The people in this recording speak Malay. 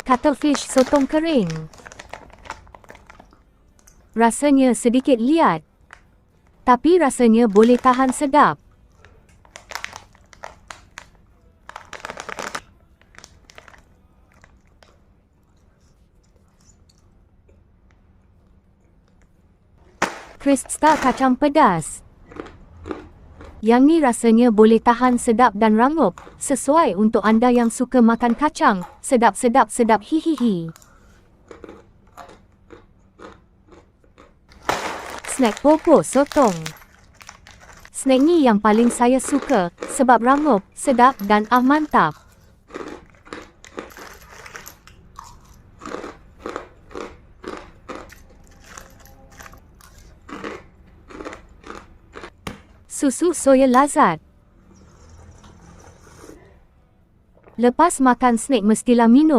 Cuttlefish sotong kering. Rasanya sedikit liat, tapi rasanya boleh tahan sedap. Krista kacang pedas. Yang ni rasanya boleh tahan sedap dan rangup, sesuai untuk anda yang suka makan kacang. Sedap hihihi. Snack popo sotong. Snack ni yang paling saya suka, sebab rangup, sedap dan mantap. Susu soya lazat. Lepas makan snack mestilah minum.